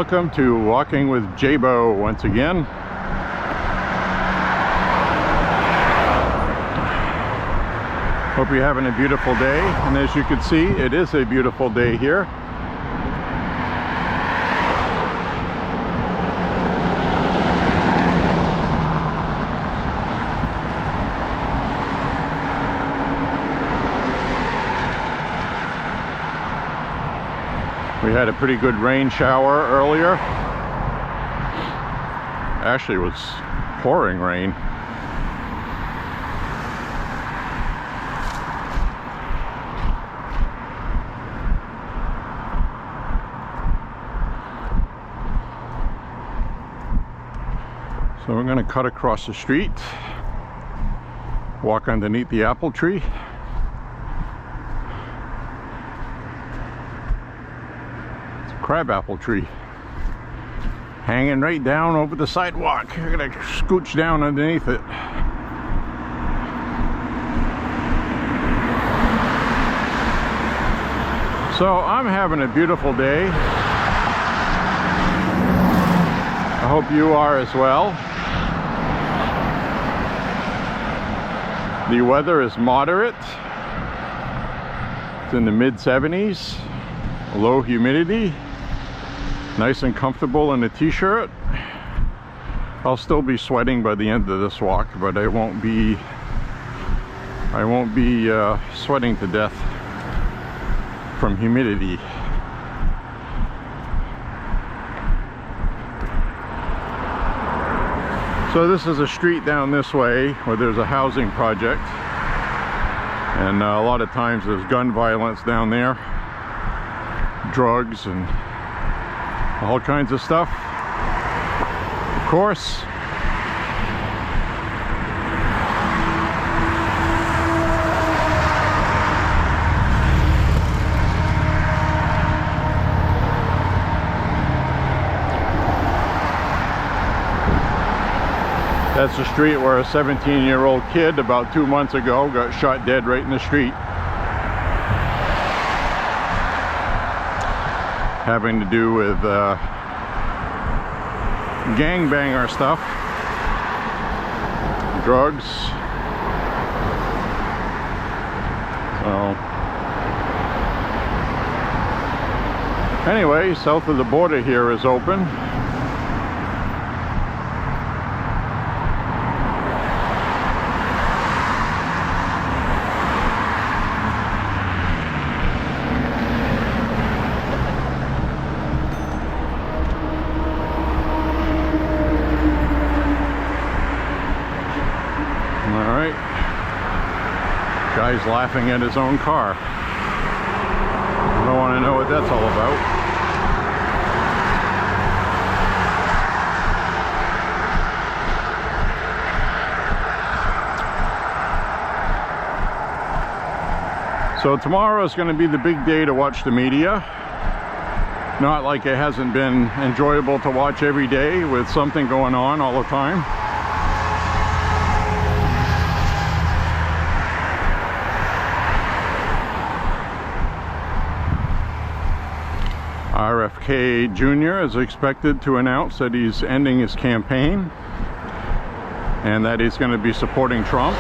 Welcome to Walking with J.Beau once again. Hope you're having a beautiful day, and as you can see, it is a beautiful day here. We had a pretty good rain shower earlier. Actually, it was pouring rain. So we're going to cut across the street, walk underneath the apple tree. Crabapple tree hanging right down over the sidewalk. I'm gonna scooch down underneath it. So I'm having a beautiful day. I hope you are as well. The weather is moderate. It's in the mid-70s, low humidity. Nice and comfortable in a t-shirt. I'll still be sweating by the end of this walk, but I won't be sweating to death from humidity. So this is a street down this way where there's a housing project, and a lot of times there's gun violence down there, drugs and all kinds of stuff. Of course, that's the street where a 17-year-old kid about 2 months ago got shot dead right in the street. Having to do with gangbanger stuff, drugs. So anyway, south of the border here is open. Guy's laughing at his own car. I don't want to know what that's all about. So tomorrow is going to be the big day to watch the media. Not like it hasn't been enjoyable to watch every day with something going on all the time. RFK Jr. is expected to announce that he's ending his campaign and that he's going to be supporting Trump.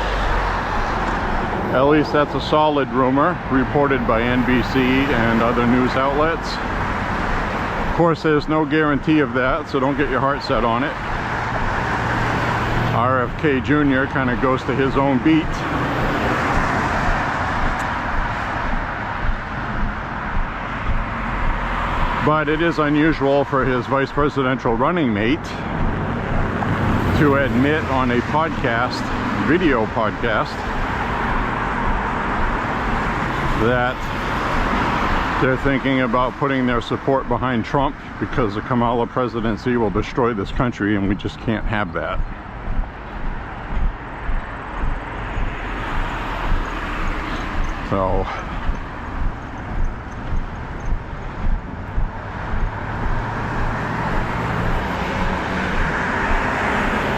At least that's a solid rumor reported by NBC and other news outlets. Of course, there's no guarantee of that, so don't get your heart set on it. RFK Jr. kind of goes to his own beat. But it is unusual for his vice presidential running mate to admit on a podcast, video podcast, that they're thinking about putting their support behind Trump because the Kamala presidency will destroy this country, and we just can't have that. So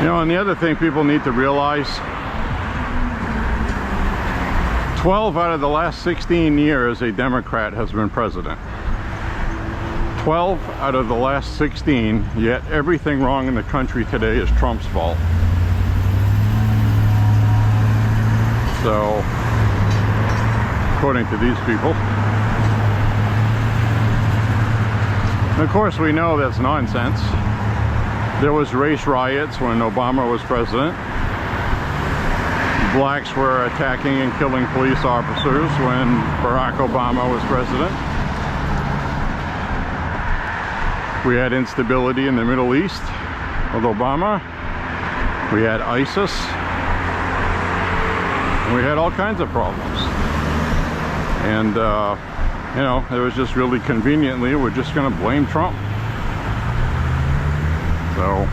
you know, and the other thing people need to realize, 12 out of the last 16 years a Democrat has been president. 12 out of the last 16, yet everything wrong in the country today is Trump's fault. So, according to these people. And of course, we know that's nonsense. There was race riots when Obama was president. Blacks were attacking and killing police officers when Barack Obama was president. We had instability in the Middle East with Obama. We had ISIS. We had all kinds of problems. And, you know, it was just really conveniently, we're just going to blame Trump. So,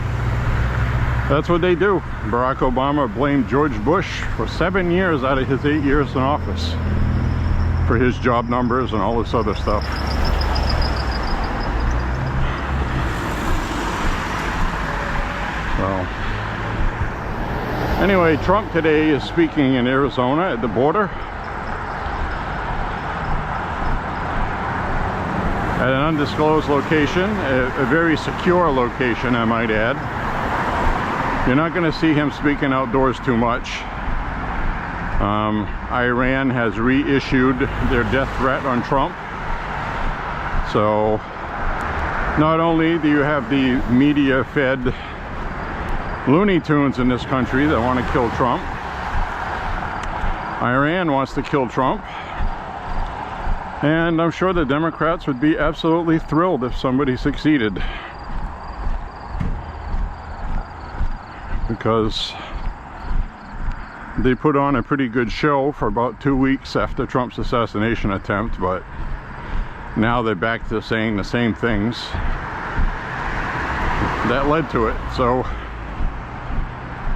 that's what they do. Barack Obama blamed George Bush for 7 years out of his 8 years in office for his job numbers and all this other stuff. So, anyway, Trump today is speaking in Arizona at the border. At an undisclosed location, a very secure location, I might add. You're not going to see him speaking outdoors too much. Iran has reissued their death threat on Trump. So, not only do you have the media-fed Looney Tunes in this country that want to kill Trump, Iran wants to kill Trump. And I'm sure the Democrats would be absolutely thrilled if somebody succeeded. Because they put on a pretty good show for about 2 weeks after Trump's assassination attempt, but now they're back to saying the same things that led to it. So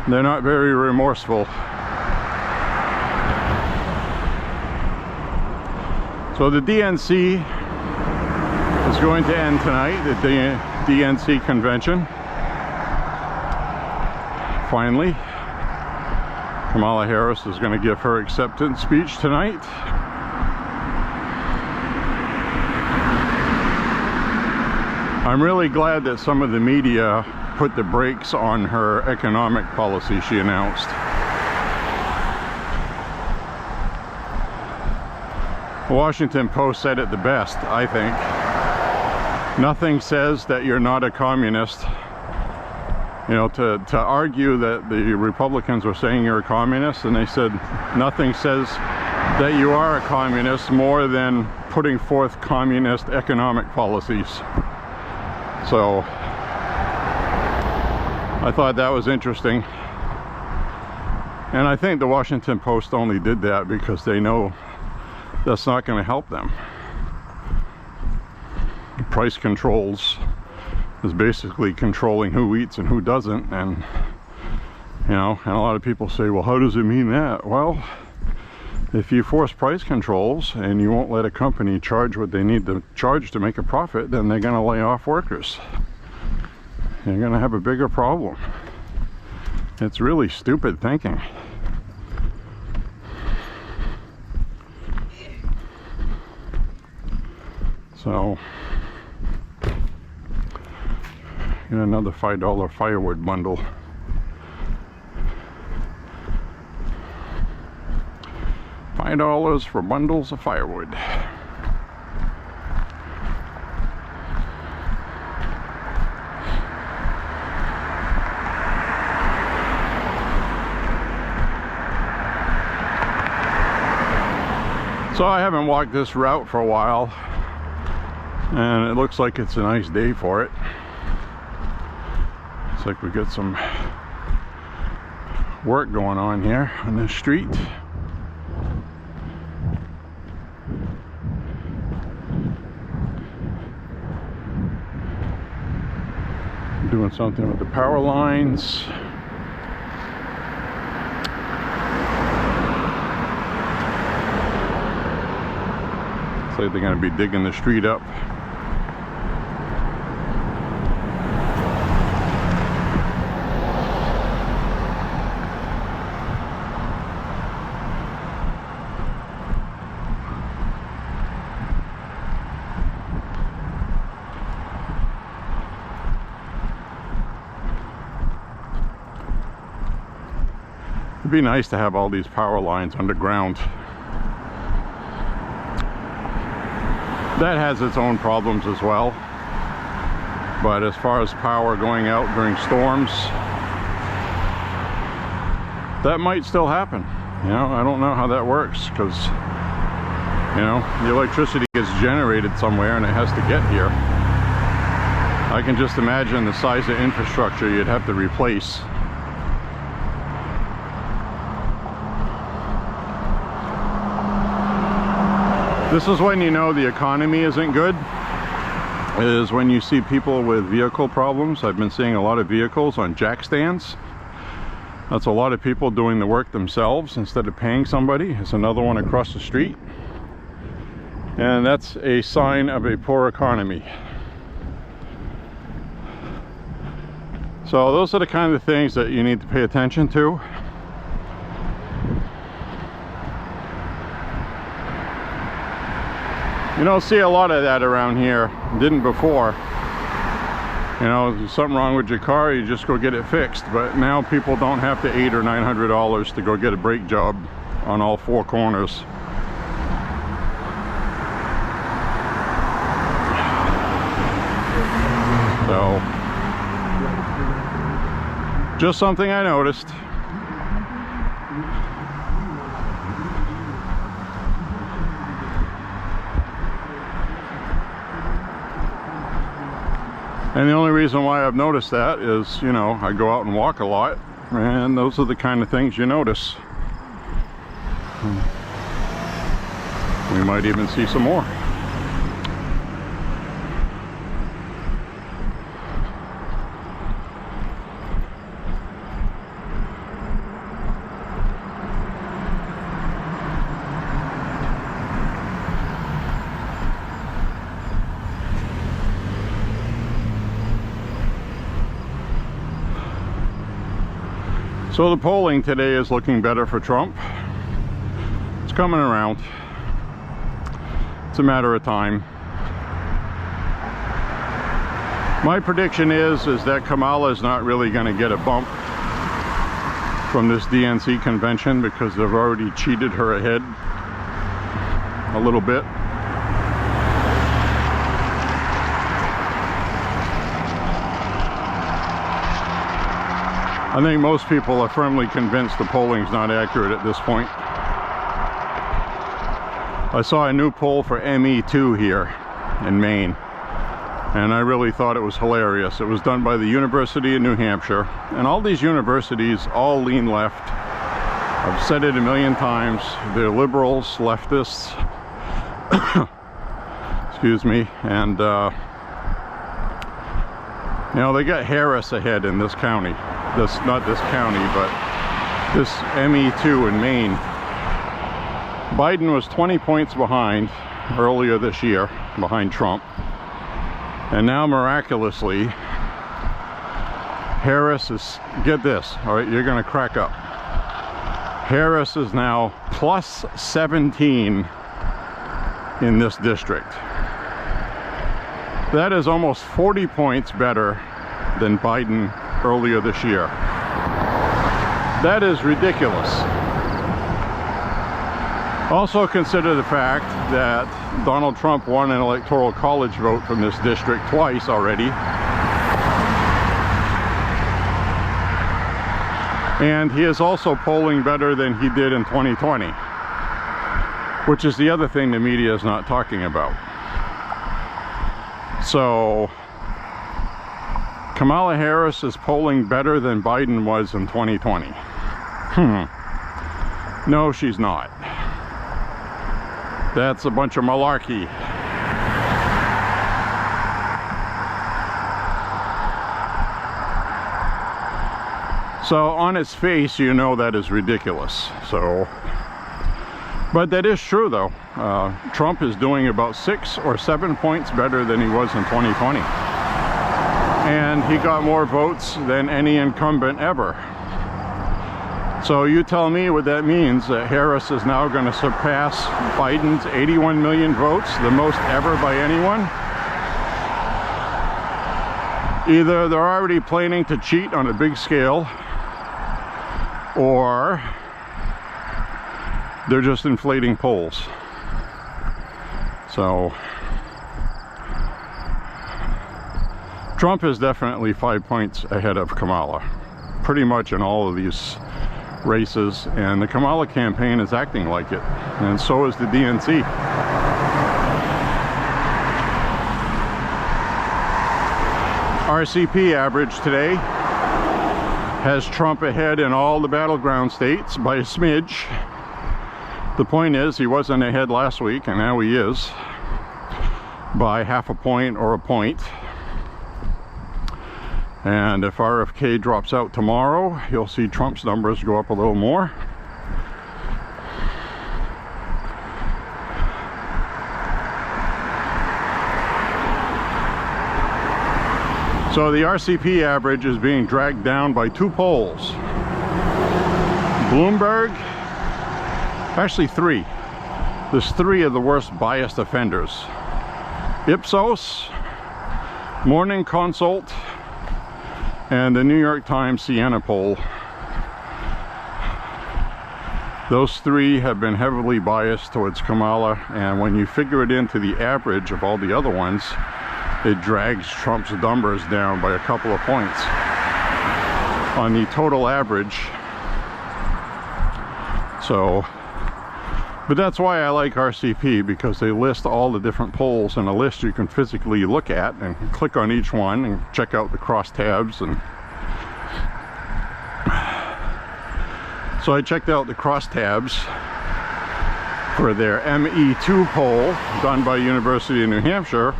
they're not very remorseful. So the DNC is going to end tonight, the DNC convention. Finally, Kamala Harris is going to give her acceptance speech tonight. I'm really glad that some of the media put the brakes on her economic policy she announced. The Washington Post said it the best, I think. Nothing says that you're not a communist. You know, to argue that the Republicans were saying you're a communist, and they said nothing says that you are a communist more than putting forth communist economic policies. So, I thought that was interesting. And I think the Washington Post only did that because they know that's not going to help them. Price controls is basically controlling who eats and who doesn't, and you know, and a lot of people say, well, how does it mean that? Well, if you force price controls and you won't let a company charge what they need to charge to make a profit, then they're going to lay off workers. You're going to have a bigger problem. It's really stupid thinking. So, get another $5 firewood bundle. $5 for bundles of firewood. So I haven't walked this route for a while, and it looks like it's a nice day for it. Looks like we got some work going on here on this street. Doing something with the power lines. Looks like they're going to be digging the street up. It'd be nice to have all these power lines underground. That has its own problems as well. But as far as power going out during storms, that might still happen. You know, I don't know how that works, because, you know, the electricity gets generated somewhere and it has to get here. I can just imagine the size of infrastructure you'd have to replace. This is when you know the economy isn't good, is when you see people with vehicle problems. I've been seeing a lot of vehicles on jack stands. That's a lot of people doing the work themselves instead of paying somebody. There's another one across the street. And that's a sign of a poor economy. So those are the kind of things that you need to pay attention to. You don't see a lot of that around here. Didn't before. You know, if there's something wrong with your car, you just go get it fixed. But now people don't have to $800 or $900 to go get a brake job on all four corners. So, just something I noticed. And the only reason why I've noticed that is, you know, I go out and walk a lot, and those are the kind of things you notice. We might even see some more. So the polling today is looking better for Trump. It's coming around. It's a matter of time. My prediction is that Kamala is not really going to get a bump from this DNC convention, because they've already cheated her ahead a little bit. I think most people are firmly convinced the polling's not accurate at this point. I saw a new poll for ME2 here in Maine, and I really thought it was hilarious. It was done by the University of New Hampshire, and all these universities all lean left. I've said it a million times. They're liberals, leftists, excuse me, and you know, they got Harris ahead in this county. Not this county, but this ME2 in Maine. Biden was 20 points behind earlier this year, behind Trump. And now miraculously, Harris is, get this, all right, you're gonna crack up. Harris is now plus 17 in this district. That is almost 40 points better than Biden earlier this year. That is ridiculous. Also consider the fact that Donald Trump won an electoral college vote from this district twice already. And he is also polling better than he did in 2020, which is the other thing the media is not talking about. So Kamala Harris is polling better than Biden was in 2020. No, she's not. That's a bunch of malarkey. So on its face, you know that is ridiculous. So, but that is true though. Trump is doing about 6 or 7 points better than he was in 2020. And he got more votes than any incumbent ever. So you tell me what that means, that Harris is now going to surpass Biden's 81 million votes, the most ever by anyone. Either they're already planning to cheat on a big scale, or they're just inflating polls. So Trump is definitely 5 points ahead of Kamala, pretty much in all of these races, and the Kamala campaign is acting like it, and so is the DNC. RCP average today has Trump ahead in all the battleground states by a smidge. The point is, he wasn't ahead last week, and now he is by half a point or a point. And if RFK drops out tomorrow, you'll see Trump's numbers go up a little more. So the RCP average is being dragged down by 2 polls. Bloomberg, actually 3. There's 3 of the worst biased offenders. Ipsos, Morning Consult, and the New York Times Siena poll. Those 3 have been heavily biased towards Kamala, and when you figure it into the average of all the other ones, it drags Trump's numbers down by a couple of points on the total average. So, but that's why I like RCP, because they list all the different polls in a list you can physically look at and click on each one and check out the crosstabs. And so I checked out the crosstabs for their ME2 poll done by University of New Hampshire,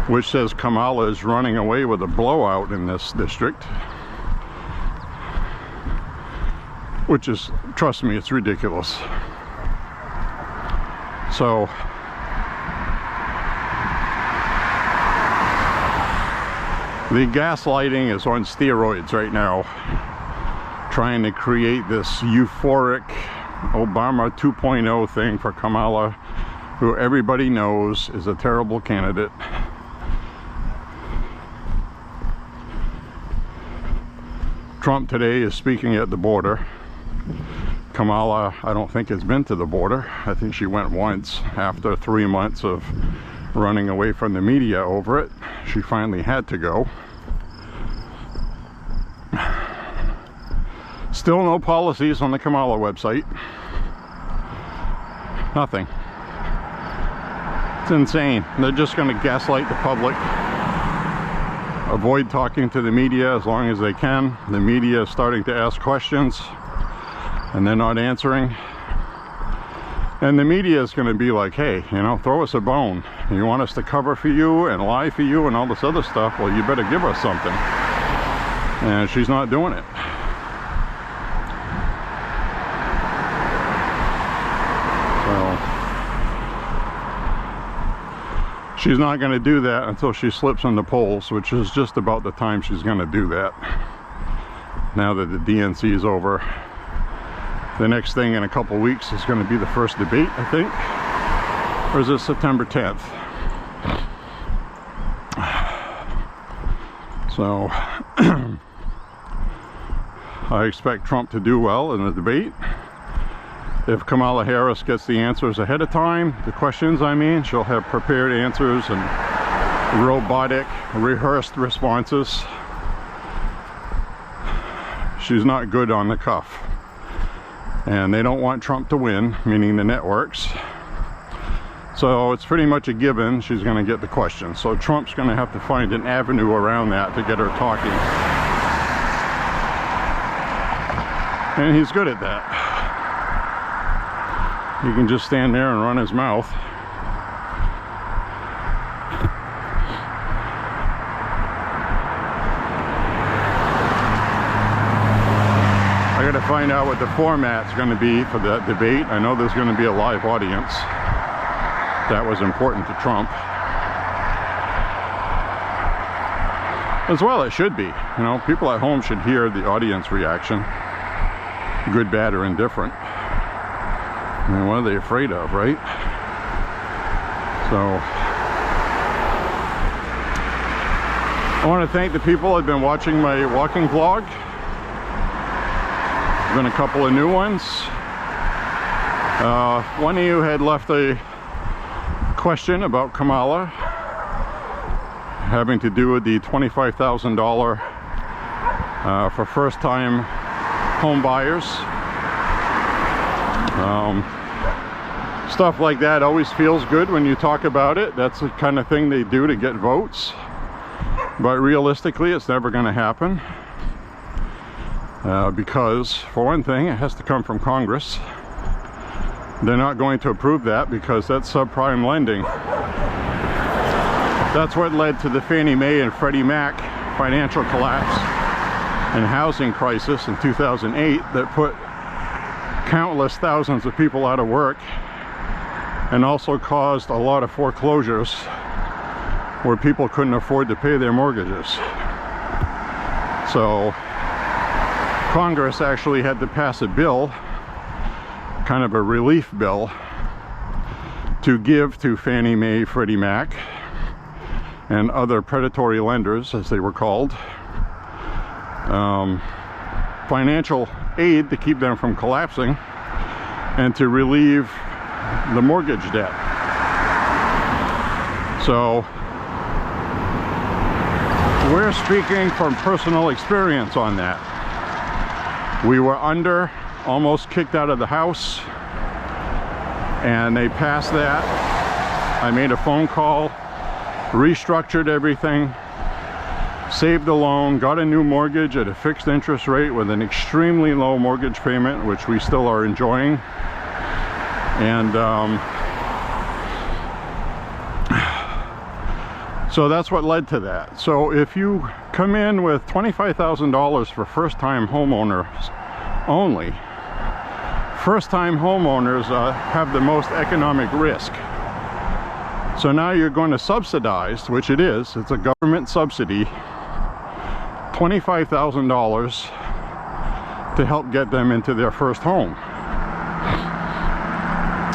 which says Kamala is running away with a blowout in this district, which is, trust me, it's ridiculous. So the gaslighting is on steroids right now, trying to create this euphoric Obama 2.0 thing for Kamala, who everybody knows is a terrible candidate. Trump today is speaking at the border. Kamala, I don't think, has been to the border. I think she went once after 3 months of running away from the media over it. She finally had to go. Still no policies on the Kamala website. Nothing. It's insane. They're just going to gaslight the public. Avoid talking to the media as long as they can. The media is starting to ask questions and they're not answering. And the media is going to be like, hey, you know, throw us a bone. You want us to cover for you and lie for you and all this other stuff? Well, you better give us something. And she's not doing it. She's not going to do that until she slips in the polls, which is just about the time she's going to do that. Now that the DNC is over. The next thing in a couple weeks is going to be the first debate, I think. Or is it September 10th? So, I expect Trump to do well in the debate. If Kamala Harris gets the answers ahead of time, the questions I mean, she'll have prepared answers and robotic, rehearsed responses. She's not good on the cuff. And they don't want Trump to win, meaning the networks. So it's pretty much a given she's going to get the questions. So Trump's going to have to find an avenue around that to get her talking. And he's good at that. He can just stand there and run his mouth. I got to find out what the format's going to be for that debate. I know there's going to be a live audience. That was important to Trump. As well, it should be. You know, people at home should hear the audience reaction. Good, bad, or indifferent. I mean, what are they afraid of, right? So, I want to thank the people who have been watching my walking vlog. There's been a couple of new ones. One of you had left a question about Kamala having to do with the $25,000 for first-time home buyers. Stuff like that always feels good when you talk about it. That's the kind of thing they do to get votes. But realistically, it's never going to happen. Because, for one thing, it has to come from Congress. They're not going to approve that because that's subprime lending. That's what led to the Fannie Mae and Freddie Mac financial collapse and housing crisis in 2008 that put countless thousands of people out of work, and also caused a lot of foreclosures where people couldn't afford to pay their mortgages. So Congress actually had to pass a bill, kind of a relief bill, to give to Fannie Mae, Freddie Mac, and other predatory lenders, as they were called, financial aid to keep them from collapsing and to relieve the mortgage debt. So we're speaking from personal experience on that. We were under, almost kicked out of the house, and they passed that. I made a phone call, restructured everything, saved the loan, got a new mortgage at a fixed interest rate with an extremely low mortgage payment, which we still are enjoying. And so that's what led to that. So if you come in with $25,000 for first-time homeowners only, first-time homeowners have the most economic risk. So now you're going to subsidize, which it is, it's a government subsidy, $25,000 to help get them into their first home.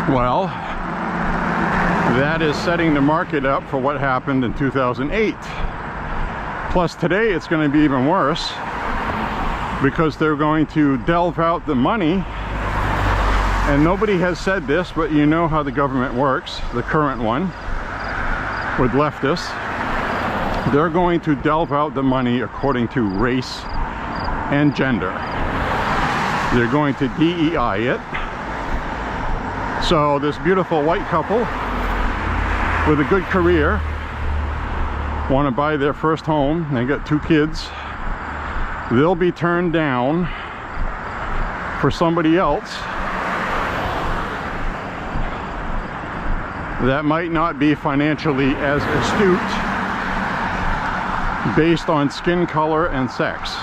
Well, that is setting the market up for what happened in 2008. Plus today it's going to be even worse, because they're going to delve out the money, and nobody has said this, but you know how the government works, the current one, with leftists. They're going to delve out the money according to race and gender. They're going to DEI it. So this beautiful white couple with a good career want to buy their first home. They got 2 kids. They'll be turned down for somebody else that might not be financially as astute, based on skin color and sex,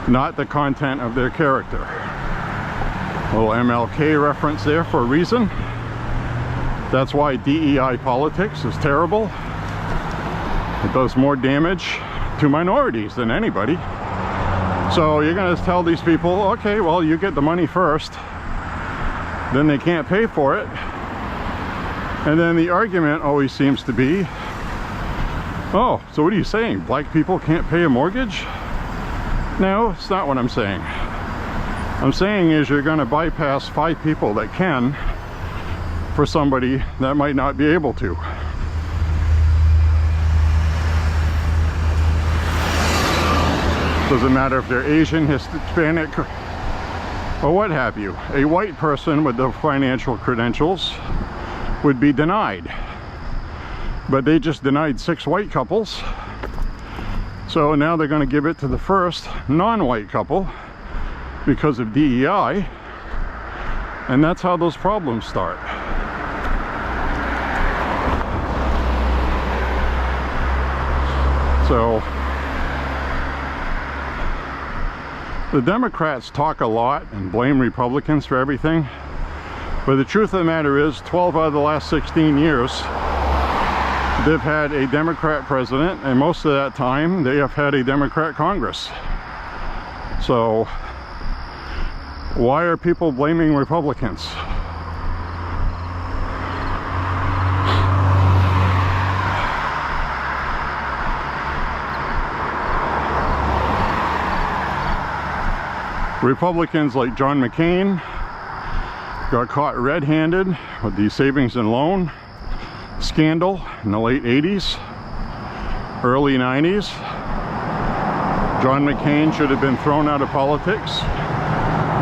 not the content of their character. A little MLK reference there for a reason. That's why DEI politics is terrible. It does more damage to minorities than anybody. So you're going to tell these people, okay, well, you get the money first, then they can't pay for it. And then the argument always seems to be, oh, so what are you saying? Black people can't pay a mortgage? No, it's not what I'm saying. I'm saying is you're going to bypass 5 people that can for somebody that might not be able to. Doesn't matter if they're Asian, Hispanic, or what have you. A white person with the financial credentials would be denied. But they just denied 6 white couples. So now they're going to give it to the first non-white couple because of DEI. And that's how those problems start. So the Democrats talk a lot and blame Republicans for everything. But the truth of the matter is, 12 out of the last 16 years, they've had a Democrat president, and most of that time they have had a Democrat Congress. So why are people blaming Republicans? Republicans like John McCain got caught red-handed with the savings and loan scandal in the late 80s, early 90s. John McCain should have been thrown out of politics.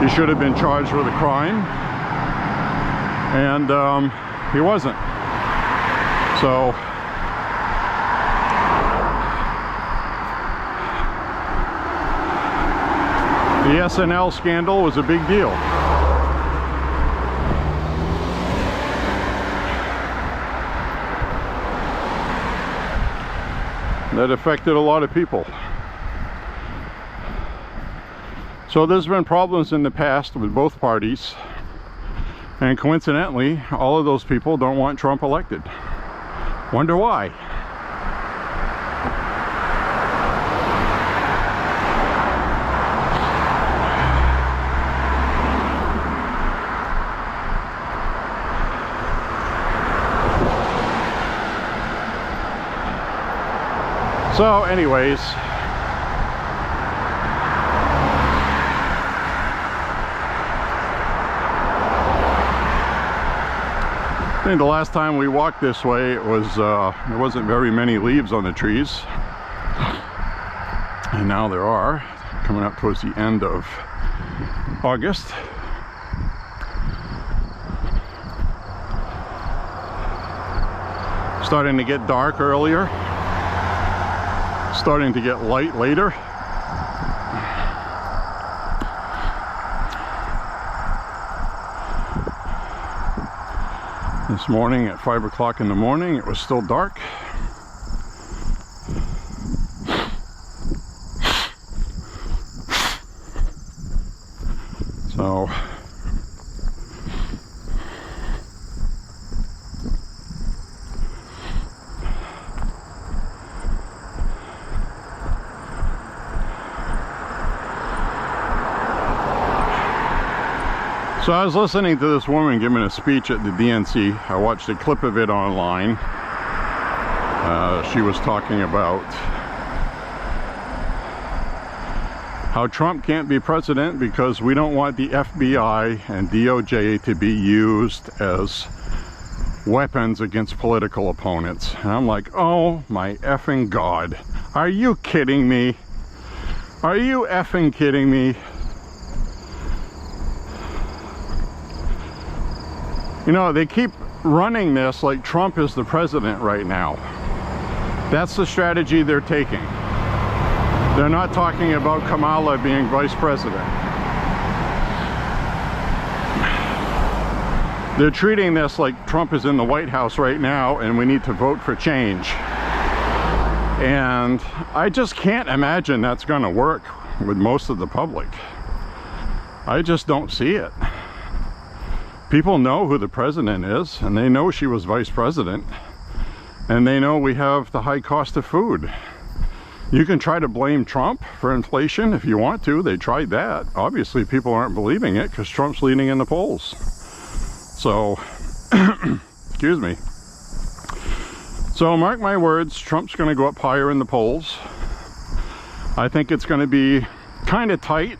He should have been charged with a crime, and he wasn't. So the SNL scandal was a big deal. That affected a lot of people. So there's been problems in the past with both parties, and coincidentally, all of those people don't want Trump elected. Wonder why? So anyways, I think the last time we walked this way, it was there wasn't very many leaves on the trees, and now there are, coming up towards the end of August. Starting to get dark earlier, starting to get light later. This morning at 5 o'clock in the morning, it was still dark. So I was listening to this woman giving a speech at the DNC. I watched a clip of it online. She was talking about how Trump can't be president because we don't want the FBI and DOJ to be used as weapons against political opponents. And I'm like, oh my effing God. Are you kidding me? Are you effing kidding me? You know, they keep running this like Trump is the president right now. That's the strategy they're taking. They're not talking about Kamala being vice president. They're treating this like Trump is in the White House right now and we need to vote for change. And I just can't imagine that's going to work with most of the public. I just don't see it. People know who the president is, and they know she was vice president, and they know we have the high cost of food. You can try to blame Trump for inflation if you want to. They tried that. Obviously, people aren't believing it because Trump's leading in the polls. So, excuse me. So, mark my words, Trump's going to go up higher in the polls. I think it's going to be kind of tight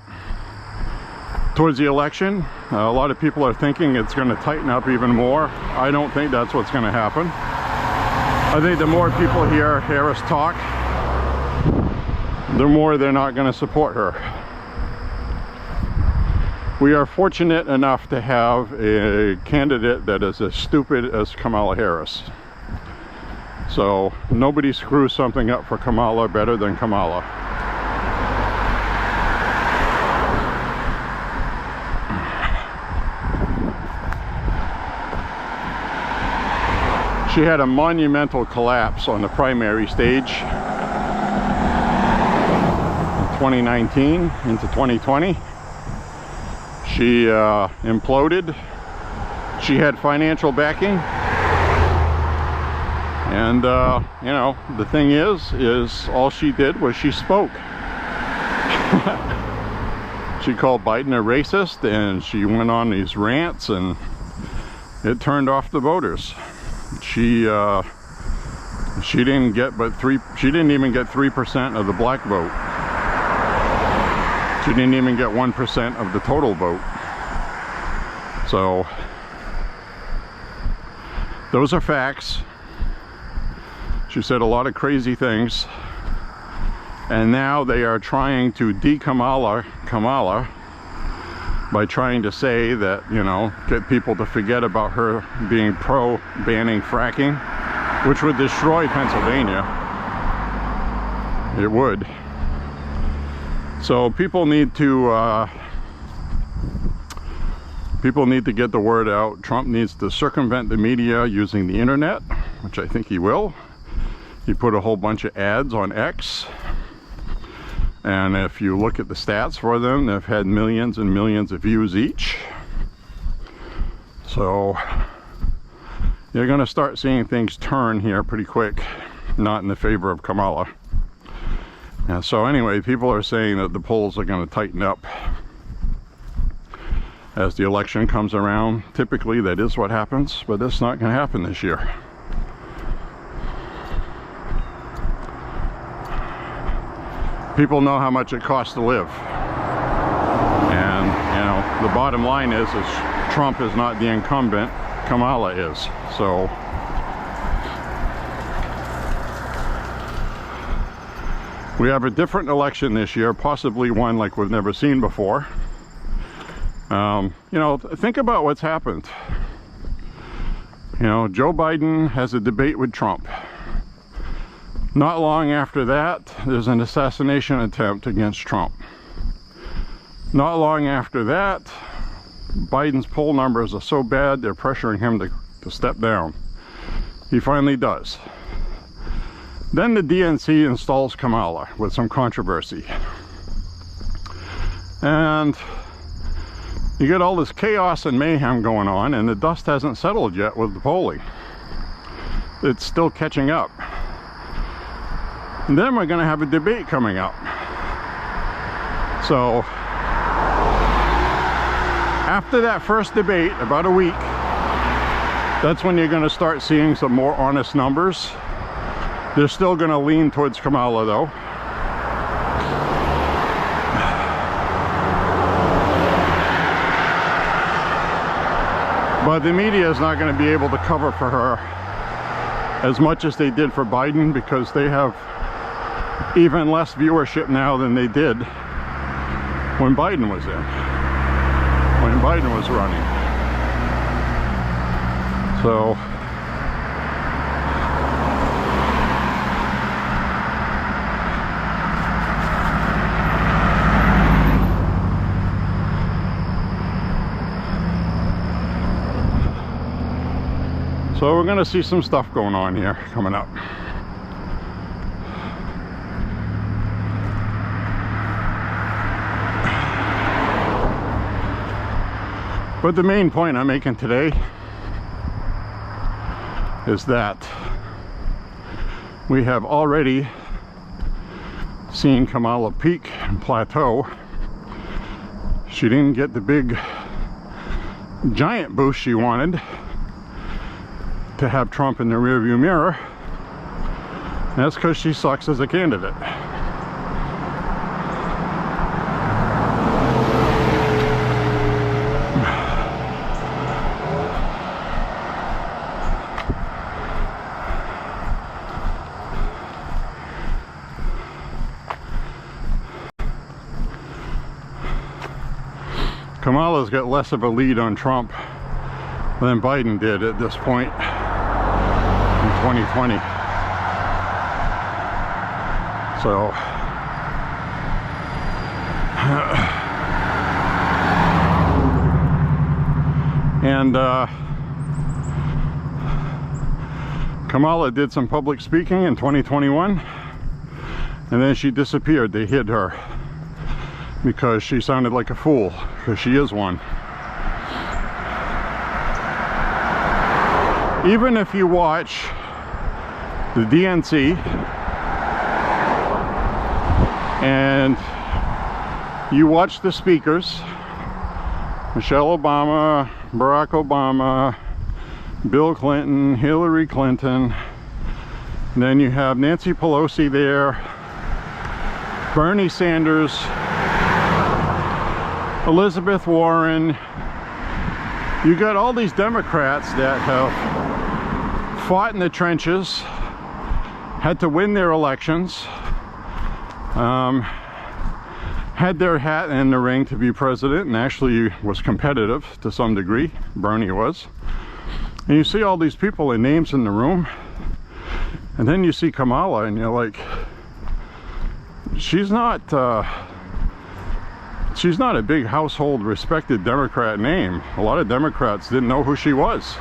towards the election. A lot of people are thinking it's going to tighten up even more. I don't think that's what's going to happen. I think the more people hear Harris talk, the more they're not going to support her. We are fortunate enough to have a candidate that is as stupid as Kamala Harris. So nobody screws something up for Kamala better than Kamala. She had a monumental collapse on the primary stage in 2019 into 2020. She imploded. She had financial backing. And, you know, the thing is all she did was she spoke. She called Biden a racist, and she went on these rants, and it turned off the voters. She didn't get but she didn't even get 3% of the black vote. She didn't even get 1% of the total vote. So those are facts. She said a lot of crazy things, and now they are trying to de-Kamala Kamala by trying to say that, you know, get people to forget about her being pro-banning fracking, which would destroy Pennsylvania. It would. So people need to get the word out. Trump needs to circumvent the media using the internet, which I think he will. He put a whole bunch of ads on X, and if you look at the stats for them, they've had millions and millions of views each. So you're going to start seeing things turn here pretty quick, not in the favor of Kamala. And so anyway, people are saying that the polls are going to tighten up as the election comes around. Typically that is what happens, but that's not going to happen this year. People know how much it costs to live, and you know, the bottom line is Trump is not the incumbent, Kamala is. So we have a different election this year, possibly one like we've never seen before. You know, think about what's happened. You know, Joe Biden has a debate with Trump. Not long after that, there's an assassination attempt against Trump. Not long after that, Biden's poll numbers are so bad, they're pressuring him to step down. He finally does. Then the DNC installs Kamala with some controversy. And you get all this chaos and mayhem going on, and the dust hasn't settled yet with the polling. It's still catching up. And then we're going to have a debate coming up. So after that first debate, about a week, that's when you're going to start seeing some more honest numbers. They're still going to lean towards Kamala though. But the media is not going to be able to cover for her as much as they did for Biden, because they have even less viewership now than they did when Biden was when Biden was running. So we're going to see some stuff going on here coming up. But the main point I'm making today is that we have already seen Kamala peak and plateau. She didn't get the big giant boost she wanted to have Trump in the rearview mirror. And that's because she sucks as a candidate. Kamala's got less of a lead on Trump than Biden did at this point in 2020. So and Kamala did some public speaking in 2021, and then she disappeared. They hid her because she sounded like a fool, because she is one. Even if you watch the DNC and you watch the speakers, Michelle Obama, Barack Obama, Bill Clinton, Hillary Clinton, and then you have Nancy Pelosi there, Bernie Sanders, Elizabeth Warren. You got all these Democrats that have fought in the trenches, had to win their elections, had their hat in the ring to be president, and actually was competitive to some degree. Bernie was. And you see all these people and names in the room, and then you see Kamala, and you're like, she's not a big household respected Democrat name. A lot of Democrats didn't know who she was,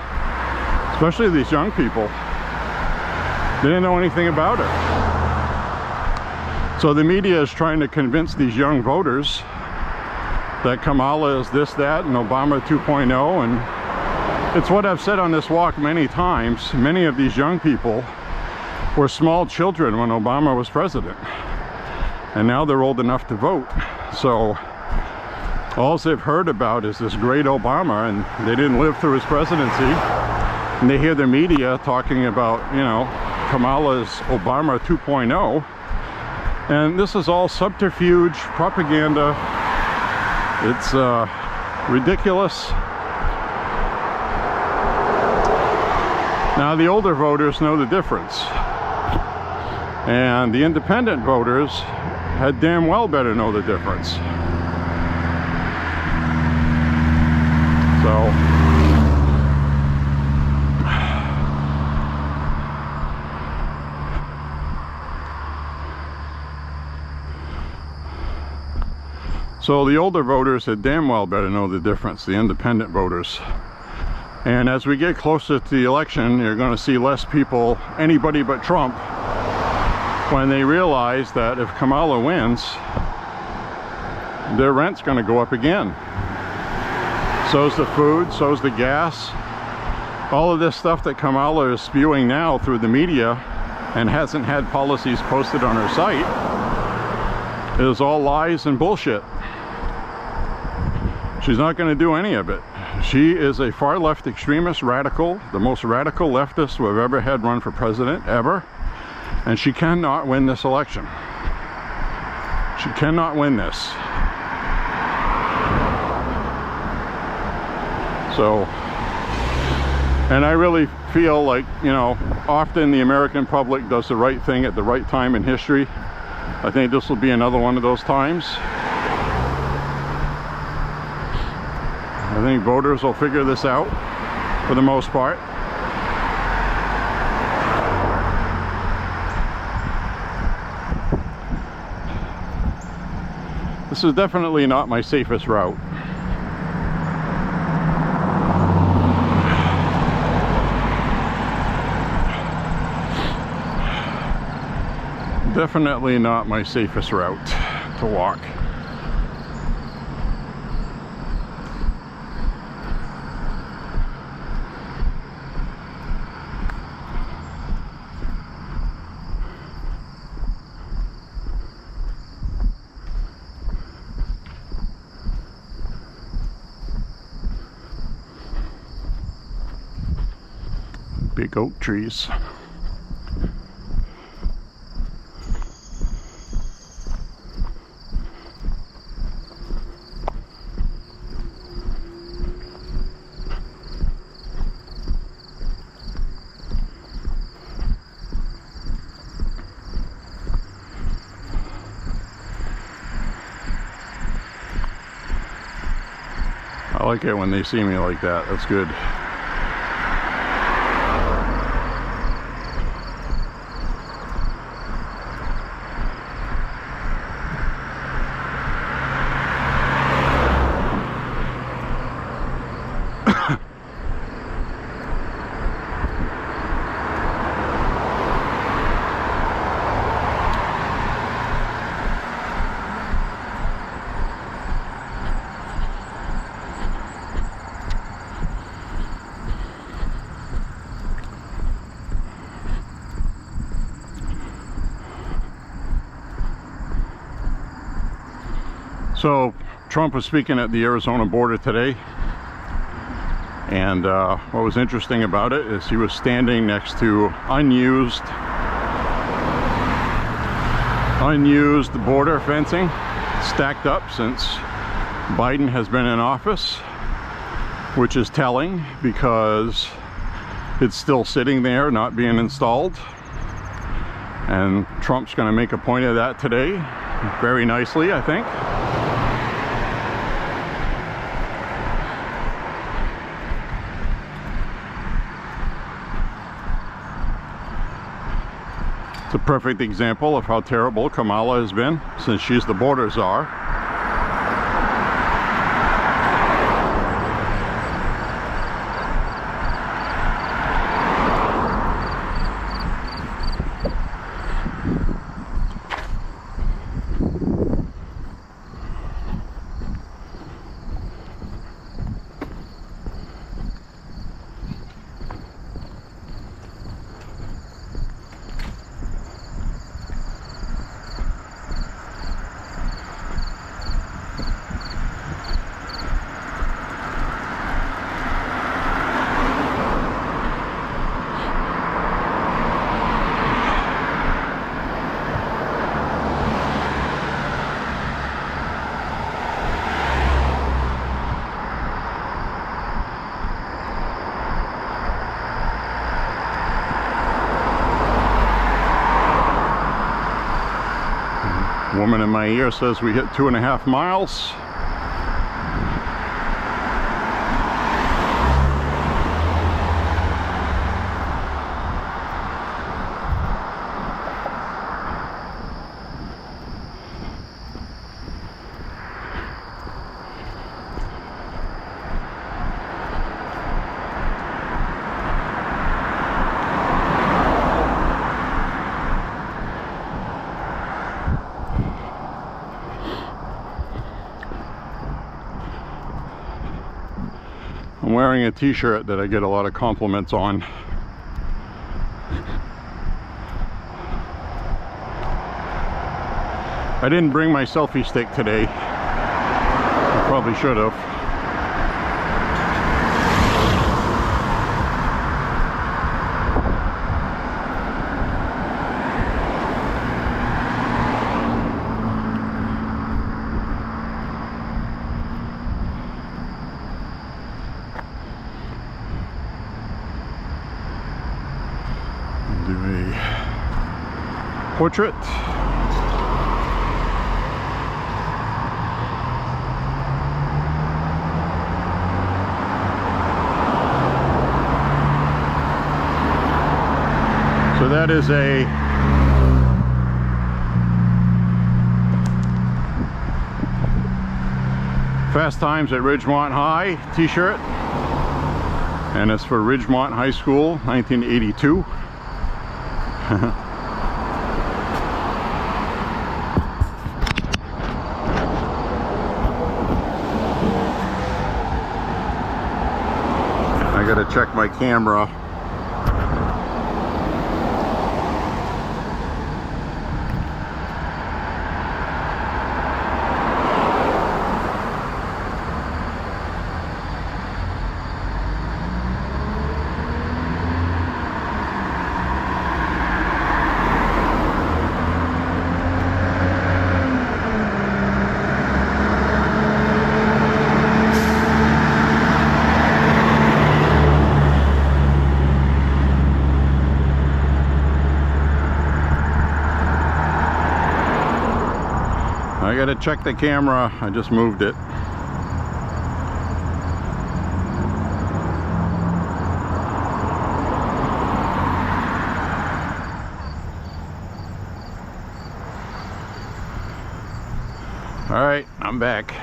especially these young people. They didn't know anything about her. So the media is trying to convince these young voters that Kamala is this, that, and Obama 2.0, and it's what I've said on this walk many times. Many of these young people were small children when Obama was president, and now they're old enough to vote. So all they've heard about is this great Obama, and they didn't live through his presidency, and they hear the media talking about, you know, Kamala's Obama 2.0, and this is all subterfuge, propaganda. It's ridiculous. Now the older voters know the difference, and the independent voters had damn well better know the difference. So the older voters had damn well better know the difference, the independent voters. And as we get closer to the election, you're going to see less people, anybody but Trump, when they realize that if Kamala wins, their rent's going to go up again. So's the food, so's the gas. All of this stuff that Kamala is spewing now through the media and hasn't had policies posted on her site is all lies and bullshit. She's not going to do any of it. She is a far left extremist radical, the most radical leftist we've ever had run for president, ever. And she cannot win this election. She cannot win this. So, and I really feel like, you know, often the American public does the right thing at the right time in history. I think this will be another one of those times. I think voters will figure this out for the most part. This is definitely not my safest route. Definitely not my safest route to walk. Big oak trees. I like it when they see me like that. That's good. So Trump was speaking at the Arizona border today, and what was interesting about it is he was standing next to unused border fencing, stacked up since Biden has been in office, which is telling because it's still sitting there not being installed. And Trump's going to make a point of that today, very nicely, I think. It's a perfect example of how terrible Kamala has been since she's the border czar. Woman in my ear says we hit 2.5 miles. I'm wearing a t-shirt that I get a lot of compliments on. I didn't bring my selfie stick today. I probably should have. Do a portrait. So that is a Fast Times at Ridgemont High t-shirt, and it's for Ridgemont High School, 1982. I gotta check my camera. I gotta check the camera. I just moved it. All right, I'm back.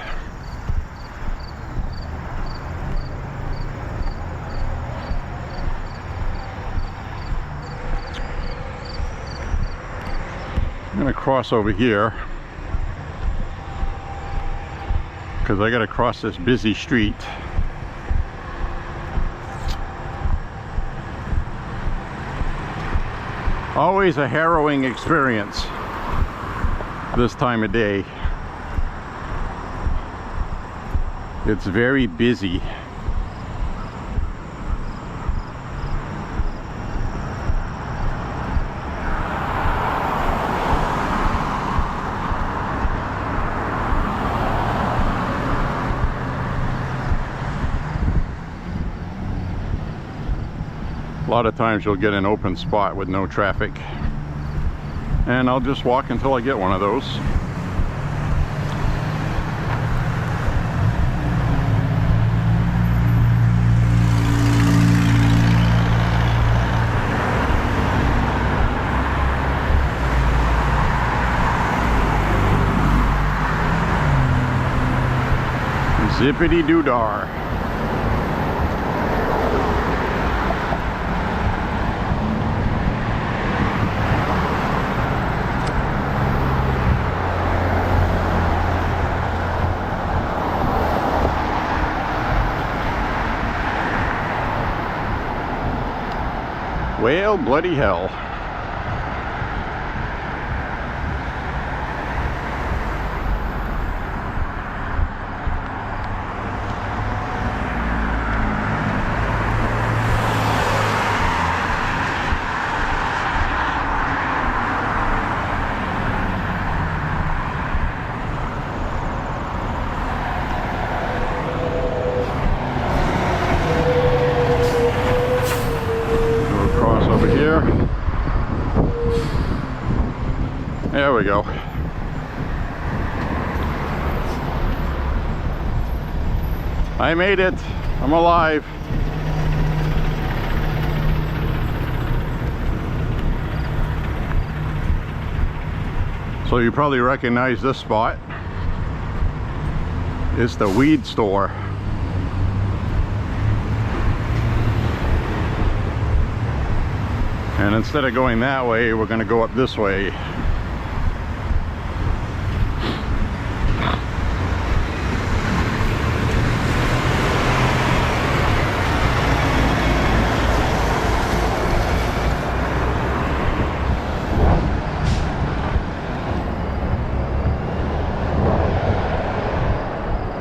I'm gonna cross over here because I gotta cross this busy street. Always a harrowing experience this time of day. It's very busy. lot of times you'll get an open spot with no traffic. And I'll just walk until I get one of those. Zippity-doo-dar. Well, bloody hell. There we go. I made it. I'm alive. So you probably recognize this spot. It's the weed store. And instead of going that way, we're going to go up this way.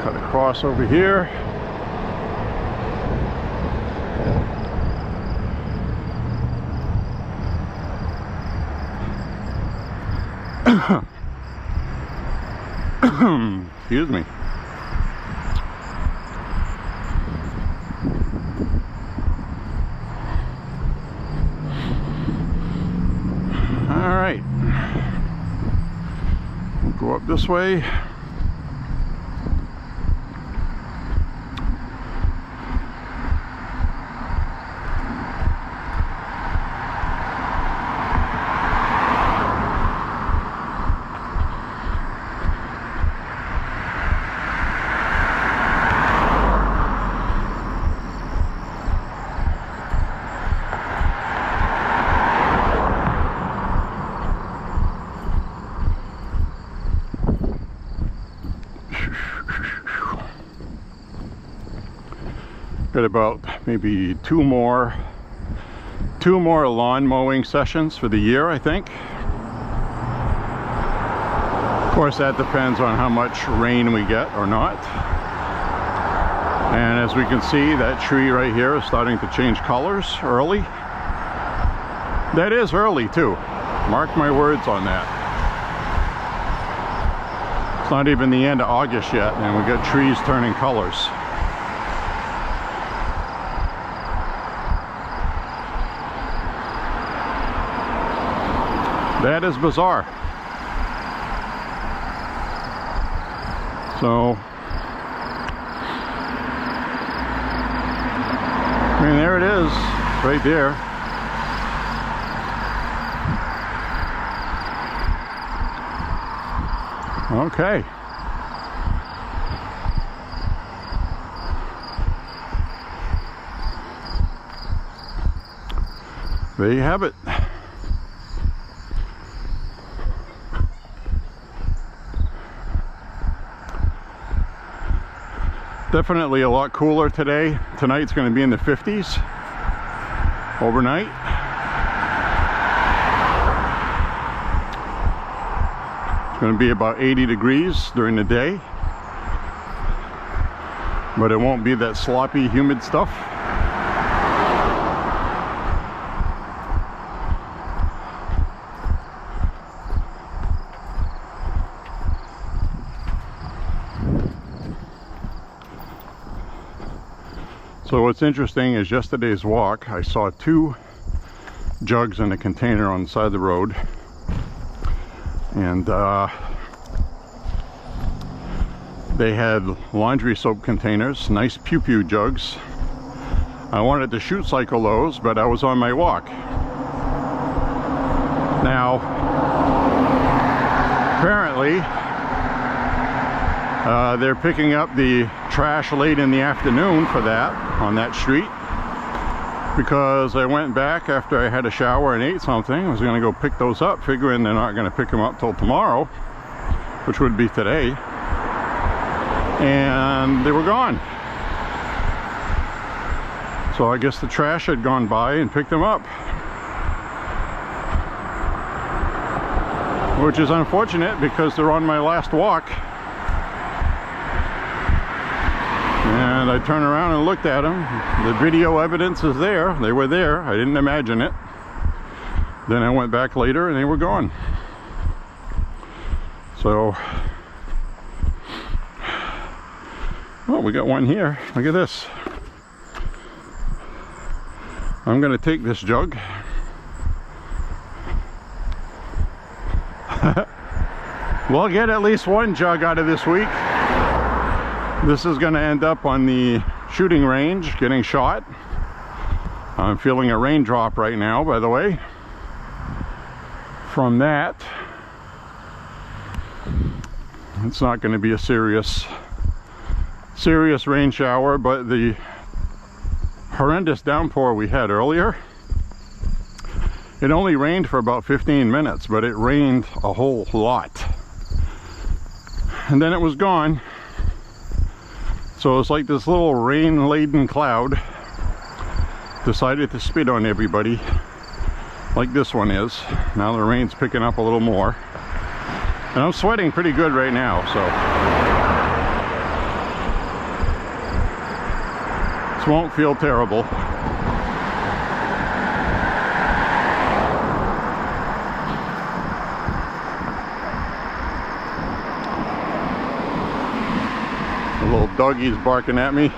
Cut across over here. Excuse me. All right. We'll go up this way. Got about maybe two more lawn mowing sessions for the year, I think. Of course, that depends on how much rain we get or not. And as we can see, that tree right here is starting to change colors early. That is early too. Mark my words on that. It's not even the end of August yet, and we got trees turning colors. That is bizarre. So, I mean, there it is, right there. Okay. There you have it. Definitely a lot cooler today. Tonight's going to be in the 50s overnight. It's going to be about 80 degrees during the day, but it won't be that sloppy, humid stuff. So what's interesting is yesterday's walk, I saw two jugs in a container on the side of the road. And they had laundry soap containers, nice pew-pew jugs. I wanted to shoot cycle those, but I was on my walk. Now, apparently, they're picking up the trash late in the afternoon for that, on that street. Because I went back after I had a shower and ate something. I was going to go pick those up, figuring they're not going to pick them up till tomorrow, which would be today. And they were gone. So I guess the trash had gone by and picked them up. Which is unfortunate because they're on my last walk. And I turned around and looked at them. The video evidence is there. They were there. I didn't imagine it. Then I went back later and they were gone. So, oh, we got one here. Look at this. I'm going to take this jug. We'll get at least one jug out of this week. This is going to end up on the shooting range, getting shot. I'm feeling a raindrop right now, by the way. From that, it's not going to be a serious rain shower, but the horrendous downpour we had earlier, it only rained for about 15 minutes, but it rained a whole lot. And then it was gone. So it's like this little rain-laden cloud decided to spit on everybody, like this one is. Now the rain's picking up a little more. And I'm sweating pretty good right now, so this won't feel terrible. The little doggy's barking at me.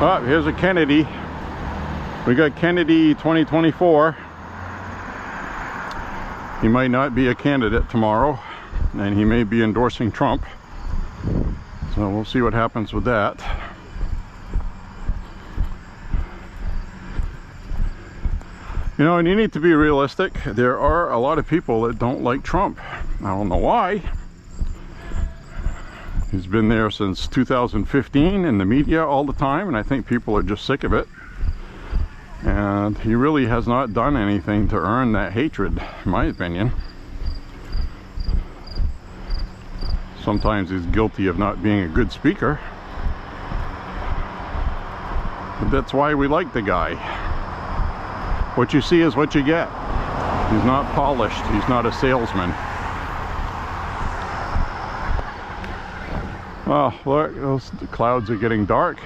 Oh, here's a Kennedy. We got Kennedy 2024. He might not be a candidate tomorrow, and he may be endorsing Trump. So we'll see what happens with that. You know, and you need to be realistic. There are a lot of people that don't like Trump. I don't know why. He's been there since 2015 in the media all the time, and I think people are just sick of it. And he really has not done anything to earn that hatred, in my opinion. Sometimes he's guilty of not being a good speaker. But that's why we like the guy. What you see is what you get. He's not polished. He's not a salesman. Oh, look, those clouds are getting dark.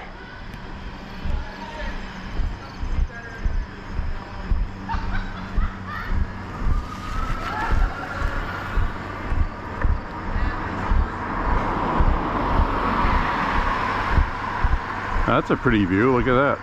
That's a pretty view, look at that.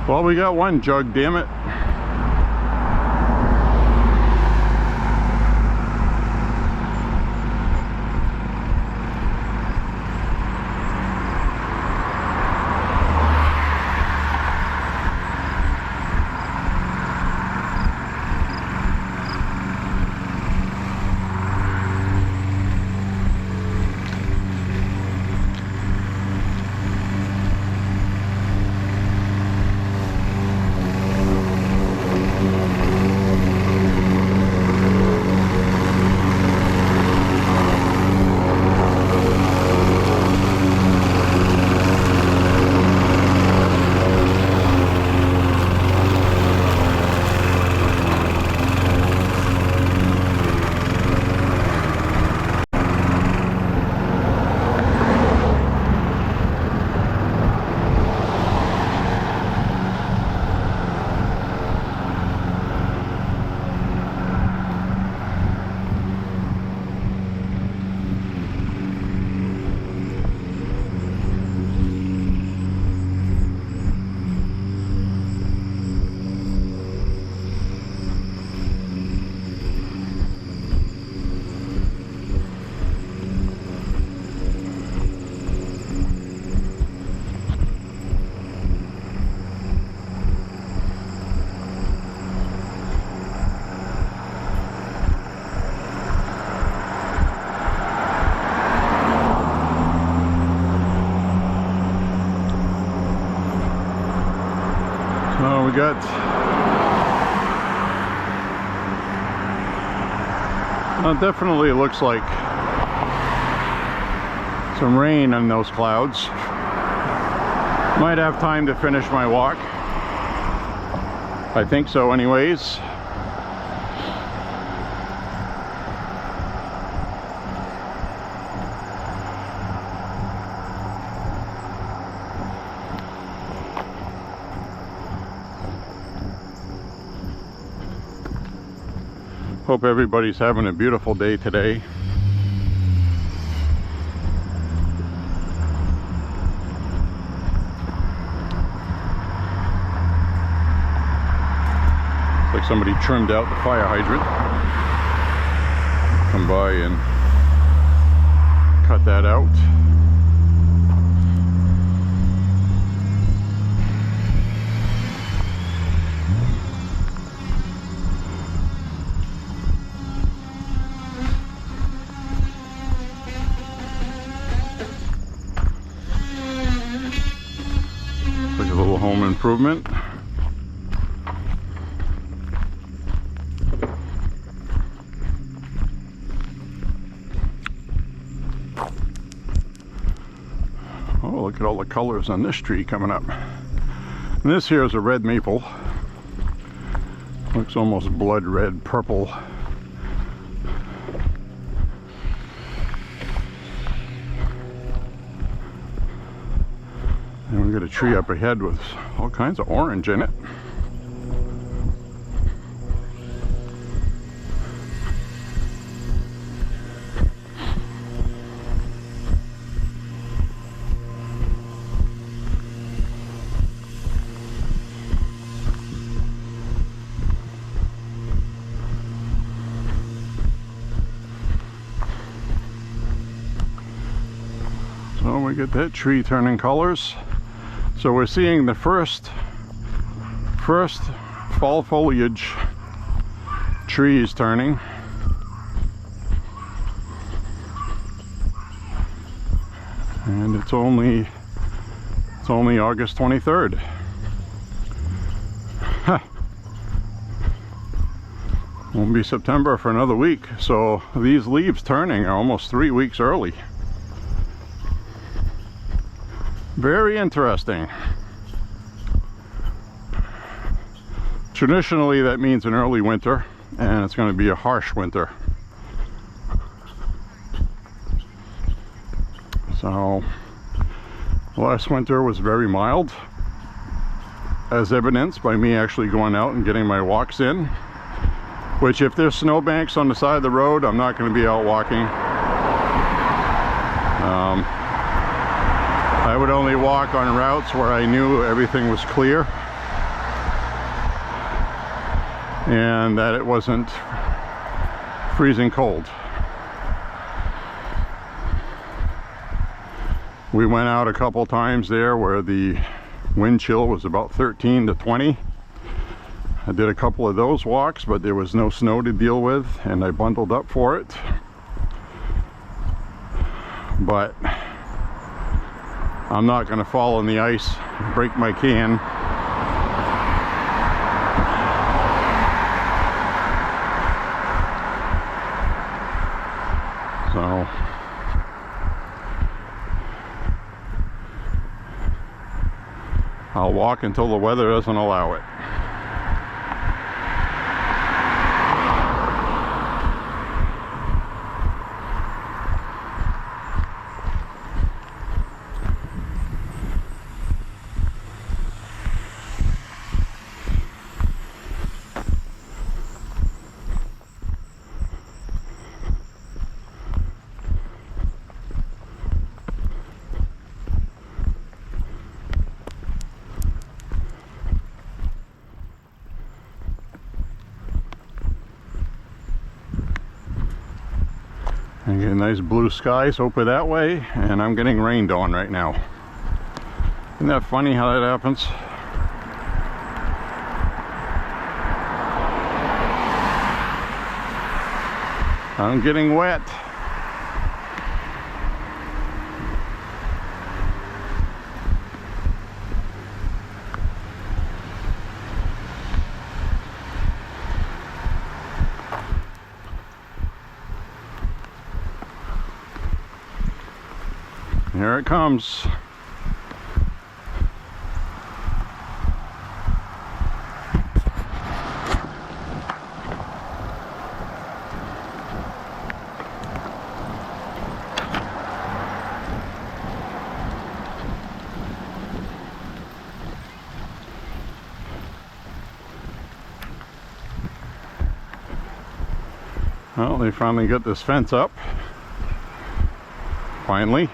Well, we got one jug, damn it. Oh, we got definitely looks like some rain on those clouds. Might have time to finish my walk. I think so anyways. Hope everybody's having a beautiful day today. Looks like somebody trimmed out the fire hydrant. Come by and cut that out. Home improvement. Oh, look at all the colors on this tree coming up. And this here is a red maple. Looks almost blood red, purple. And we got a tree up ahead with all kinds of orange in it. So we get that tree turning colors. So we're seeing the first fall foliage trees turning. And it's only August 23rd. Huh. Won't be September for another week. So these leaves turning are almost 3 weeks early. Very interesting. Traditionally, that means an early winter, and it's going to be a harsh winter. So, last winter was very mild, as evidenced by me actually going out and getting my walks in. Which, if there's snowbanks on the side of the road, I'm not going to be out walking. I would only walk on routes where I knew everything was clear and that it wasn't freezing cold. We went out a couple times there where the wind chill was about 13 to 20. I did a couple of those walks, but there was no snow to deal with, and I bundled up for it. But I'm not going to fall in the ice, break my can. So I'll walk until the weather doesn't allow it. I get nice blue skies over that way, and I'm getting rained on right now. Isn't that funny how that happens? I'm getting wet. Here it comes. Well, they finally got this fence up. Finally.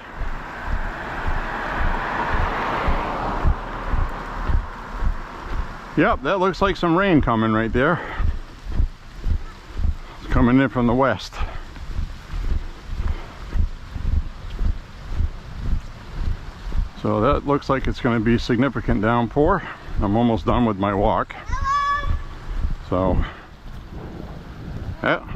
Yep, that looks like some rain coming right there. It's coming in from the west. So that looks like it's going to be significant downpour. I'm almost done with my walk. So, yeah.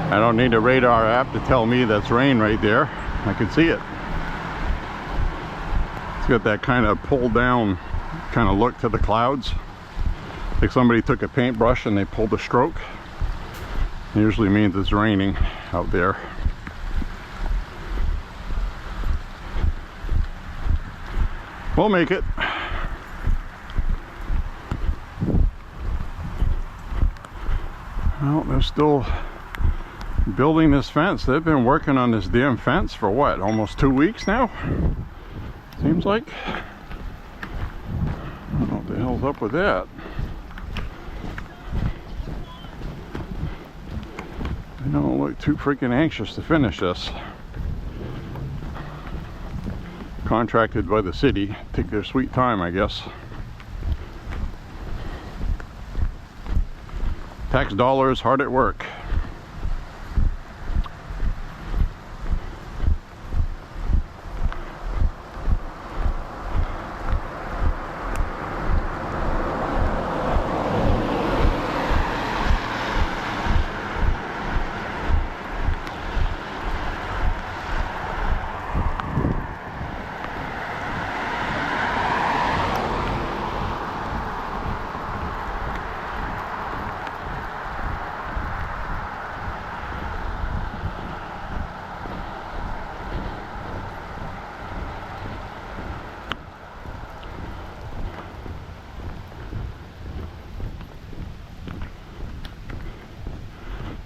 I don't need a radar app to tell me that's rain right there. I can see it. It's got that kind of pulled down kind of look to the clouds. Like somebody took a paintbrush and they pulled a stroke. It usually means it's raining out there. We'll make it. Well, they're still building this fence. They've been working on this damn fence for what, almost 2 weeks now? Seems like. I don't know what the hell's up with that. They don't look too freaking anxious to finish this. Contracted by the city. Take their sweet time, I guess. Tax dollars hard at work.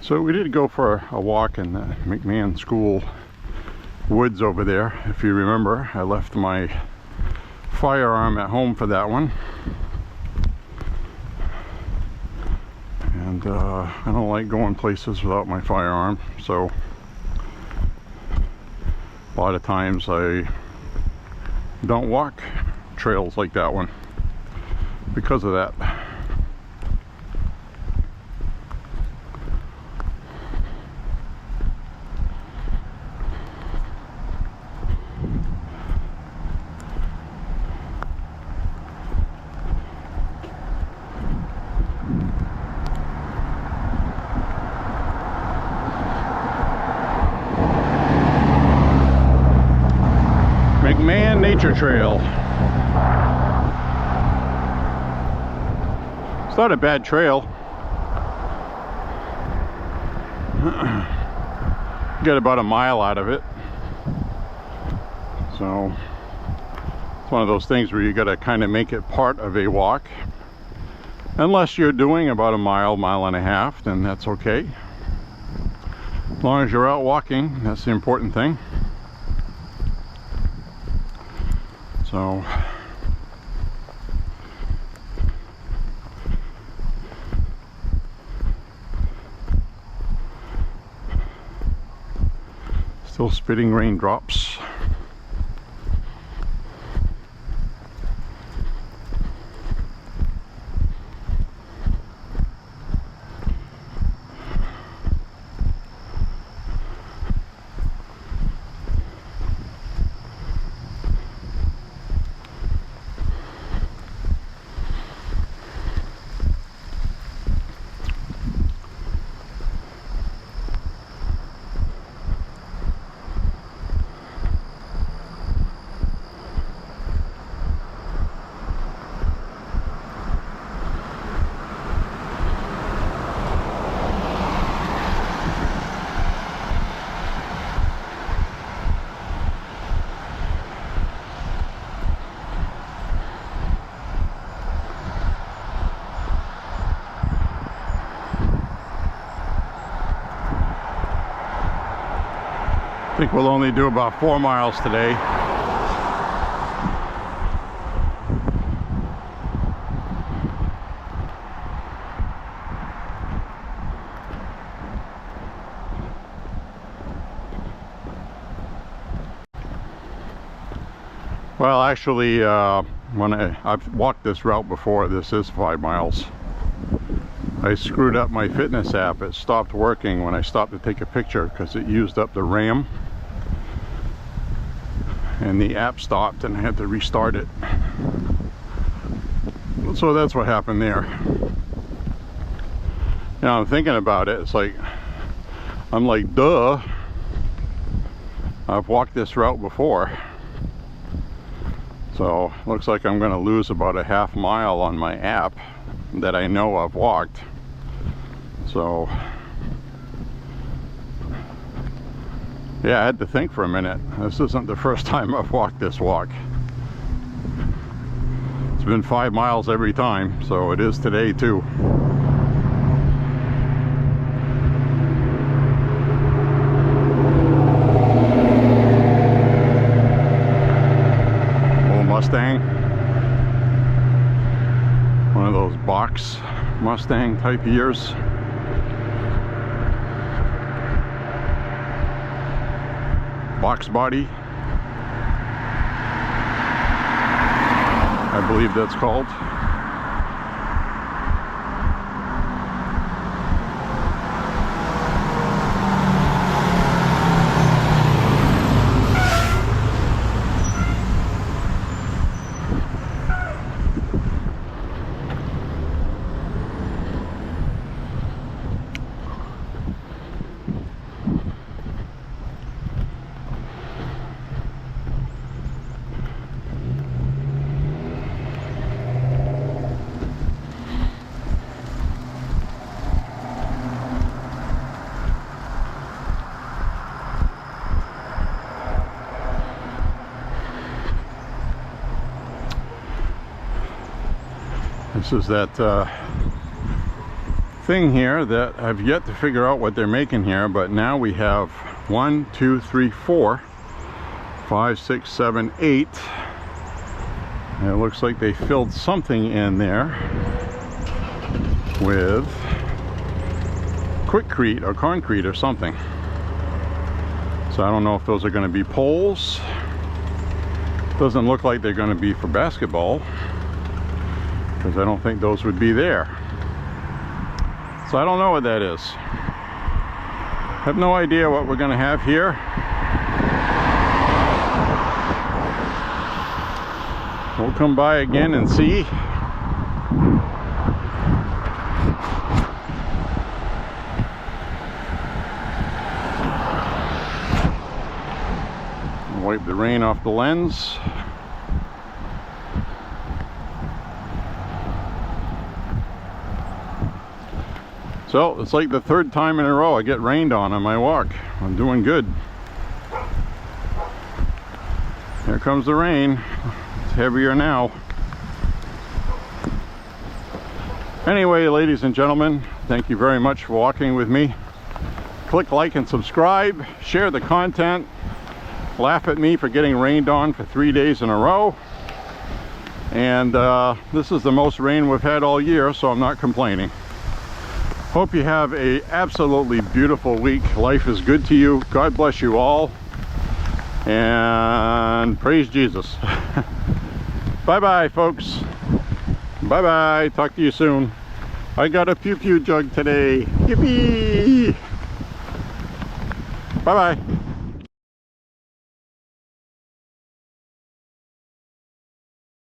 So we did go for a walk in the McMahon School woods over there. If you remember, I left my firearm at home for that one. And I don't like going places without my firearm, so a lot of times I don't walk trails like that one because of that. McMahon Nature Trail. It's not a bad trail. Get about a mile out of it. So it's one of those things where you got to kind of make it part of a walk. Unless you're doing about a mile, mile and a half, then that's okay. As long as you're out walking, that's the important thing. So still spitting raindrops. think we'll only do about 4 miles today. Well, actually, when I've walked this route before, this is 5 miles. I screwed up my fitness app. It stopped working when I stopped to take a picture because it used up the RAM. And the app stopped and I had to restart it. So that's what happened there. Now I'm thinking about it, it's like, I'm like, duh. I've walked this route before. So looks like I'm going to lose about a half mile on my app that I know I've walked. So yeah, I had to think for a minute. This isn't the first time I've walked this walk. It's been 5 miles every time, so it is today too. Mustang, one of those box Mustang type years. Box body, I believe that's called. This is that thing here that I've yet to figure out what they're making here, but now we have 1, 2, 3, 4, 5, 6, 7, 8. And it looks like they filled something in there with quickcrete or concrete or something. So I don't know if those are going to be poles. Doesn't look like they're going to be for basketball, because I don't think those would be there. So I don't know what that is. Have no idea what we're going to have here. We'll come by again and see. Wipe the rain off the lens. So it's like the 3rd time in a row I get rained on my walk. I'm doing good. Here comes the rain. It's heavier now. Anyway, ladies and gentlemen, thank you very much for walking with me. Click like and subscribe. Share the content. Laugh at me for getting rained on for 3 days in a row. And this is the most rain we've had all year, so I'm not complaining. Hope you have a absolutely beautiful week. Life is good to you. God bless you all. And praise Jesus. Bye-bye, folks. Bye-bye. Talk to you soon. I got a pew-pew jug today. Yippee! Bye-bye.